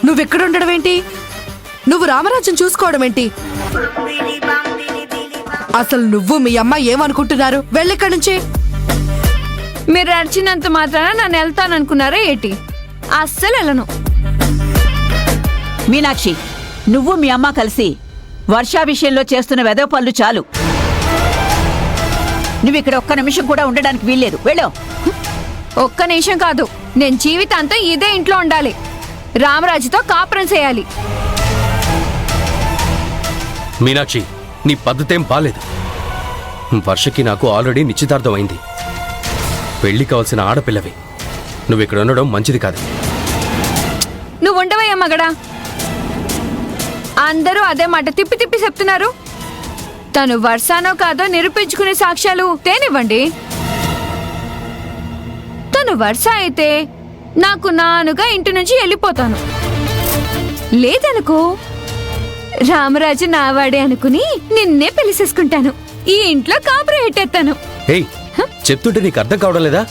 నువ్వెక్కడుండడం ఏంటి? నువ్వు రామరాజ్యం చూసుకోవడం ఏంటి? అసలు నువ్వు మీ అమ్మ ఏమనుకుంటున్నారు? వెళ్ళిక్కడి నుంచి. మీరు అరిచినంత మాత్రాన నన్ను వెళ్తాననుకున్నారా ఏంటి? అస్సలు వెళ్ళను. మీనాక్షి, నువ్వు మీ అమ్మ కలిసి వర్షా విషయంలో చేస్తున్న వెదవ పనులు చాలు. నువ్విక్కడ ఒక్క నిమిషం కూడా ఉండడానికి వీల్లేదు. వెళ్ళు. ఒక్క నిమిషం కాదు, నేను జీవితాంతం ఇదే ఇంట్లో ఉండాలి. రామరాజుతో కాపురం చేయాలి. మీనాక్షి, నీ పద్ధతేం బాలేదు. వర్షకి నాకు ఆల్రెడీ నిశ్చితార్థం అయింది. పెళ్లి కావాల్సిన ఆడపిల్లవి. నువ్విక్కడ ఉండడం మంచిది కాదు. నువ్వు ఉండవయ్యా మగడా. అందరూ అదే మాట తిప్పి తిప్పి చెప్తున్నారు. తను వర్షానో కాదో నిరూపించుకునే సాక్ష్యాలు తేనివ్వండి. తను వర్ష అయితే నాకు నానుగా ఇంటి నుంచి వెళ్ళిపోతాను. లేదనుకో రామరాజు నావాడే అనుకుని నిన్నే పెళ్లి చేసుకుంటాను. ఈ ఇంట్లో కాపురం ఎట్టేస్తాను. ఏయ్, చెప్తుంటే నీకు అర్థం కావడం లేదా?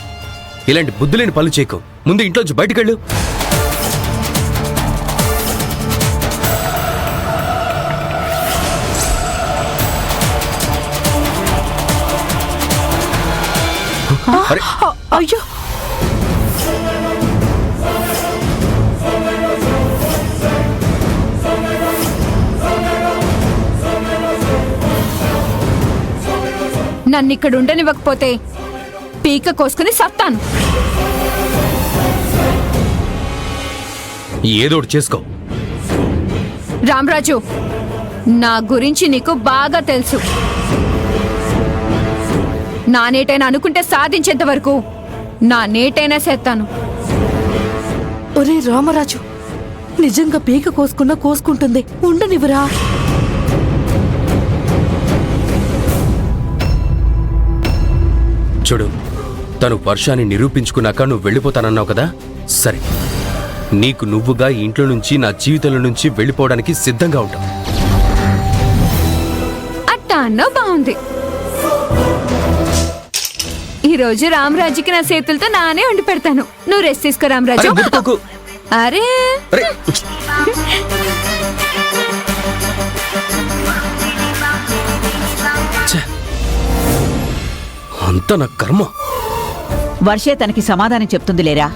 ఇలాంటి బుద్ధులేని పనులు చేయకు. ముందు ఇంట్లోంచి బయటకెళ్ళు. అయ్యో, నన్నిక్కడ ఉండనివ్వకపోతే పీక కోసుకుని సత్తాను. ఏదోటి చేసుకో. రామరాజు, నా గురించి నీకు బాగా తెలుసు. నా నేటైనా అనుకుంటే సాధించేంత వరకు నా నేటైనా చేస్తాను. ఒరే రామరాజు, నిజంగా పీక కోసుకున్నా కోసుకుంటుంది. ఉండనివ్వరా. చూడు, తను వర్షాన్ని నిరూపించుకున్నాక నువ్వు వెళ్ళిపోతానన్నావు కదా. సరే, నీకు నువ్వుగా ఈ ఇంట్లో నుంచి, నా జీవితంలో నుంచి వెళ్ళిపోవడానికి సిద్ధంగా ఉంటావు. అట్టా అన్నా బాగుంది. ఈ రోజు రామరాజుకి నా చేతులతో నానే వండి పెడతాను. నువ్వు రెస్ట్ తీసుకో రామరాజు. అరే అంత నా కర్మ. వర్షే తనకి సమాధానం చెప్తుంది లేరా.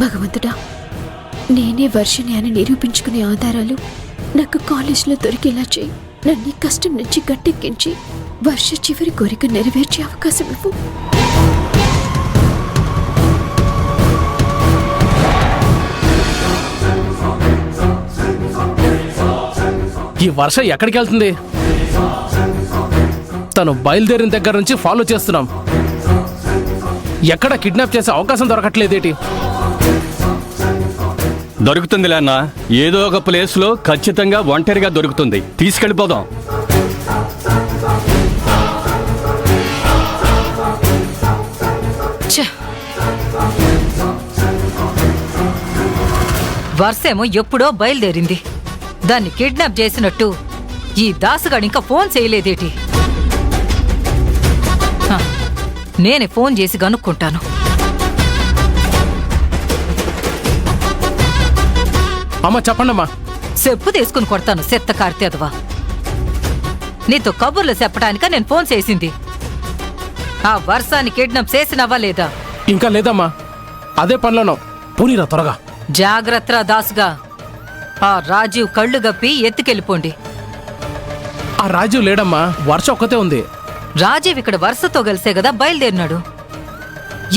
భగవంతుడా, నేనే వర్షని అని నిరూపించుకునే ఆధారాలు నాకు కాలేజీలో దొరికేలా చేయి. నన్ను కష్టం నుంచి గట్టెక్కించి వర్ష చివరి కోరిక నెరవేర్చే అవకాశం ఇవ్వు. ఈ వర్ష ఎక్కడికి వెళ్తుంది? తను బయలుదేరిన దగ్గర నుంచి ఫాలో చేస్తున్నాం. ఎక్కడ కిడ్నాప్ చేసే అవకాశం దొరకట్లేదేటి? దొరుకుతుందిలే అన్న. ఏదో ఒక ప్లేస్లో ఖచ్చితంగా ఒంటరిగా దొరుకుతుంది. తీసుకెళ్ళిపోదాం. వర్షేమో ఎప్పుడో బయలుదేరింది. దాన్ని కిడ్నాప్ చేసినట్టు ఈ దాసుగాడు ఇంకా ఫోన్ చేయలేదేటి? నేనే ఫోన్ చేసి కనుక్కుంటాను. అమ్మా, చెప్పండమ్మా. చెప్పు తీసుకుని కొడతాను. చెత్త కార్తెదవా, నీతో కబుర్లు చెప్పడానిక నేను ఫోన్ చేసింది. ఆ వర్షాన్ని కిడ్నాప్ చేసినవా లేదా? ఇంకా లేదమ్మా, అదే పనిలోనో. పూనీరా త్వరగా. జాగ్రత్త దాసుగా. ఆ రాజీవ్ కళ్ళు గప్పి ఎత్తుకెళ్ళిపోండి. ఆ రాజీవ్ లేడమ్మా, వర్ష ఒక్కతే ఉంది. రాజీవ్ ఇక్కడ వర్షతో కలిసే కదా బయలుదేరినాడు.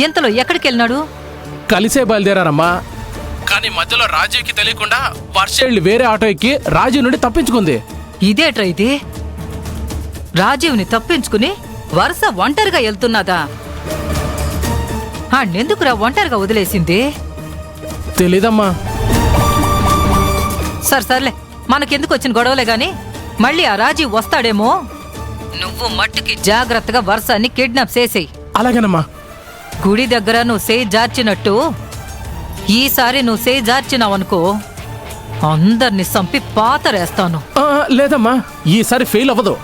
ఇంతలో ఎక్కడికెళ్ళినాడు? కలిసే బయలుదేరారమ్మా. కానీ మధ్యలో రాజీవ్కి తెలియకుండా వర్ష వెళ్ళి వేరే ఆటో ఎక్కి రాజీవ్ నుండి తప్పించుకుంది. ఇదేట్రా ఇది? రాజీవ్ని తప్పించుకుని వరుస ఒంటరిగా వెళ్తున్నదా? ఆణ్ణెందుకురా ఒంటరిగా వదిలేసింది? తెలీదమ్మా. సర్లే, మనకెందుకు వచ్చిన గొడవలే గాని మళ్ళీ ఆ రాజీవ్ వస్తాడేమో. నువ్వు మట్టుకి జాగ్రత్తగా వర్షాన్ని కిడ్నాప్ చేసేయి. అలాగేనమ్మా. గుడి దగ్గర నువ్వు చేయి జార్చినట్టు ఈసారి నువ్వు చేయి జార్చినావనుకో అందరిని చంపి పాతరేస్తాను. లేదమ్మా, ఈసారి ఫెయిల్ అవ్వదు.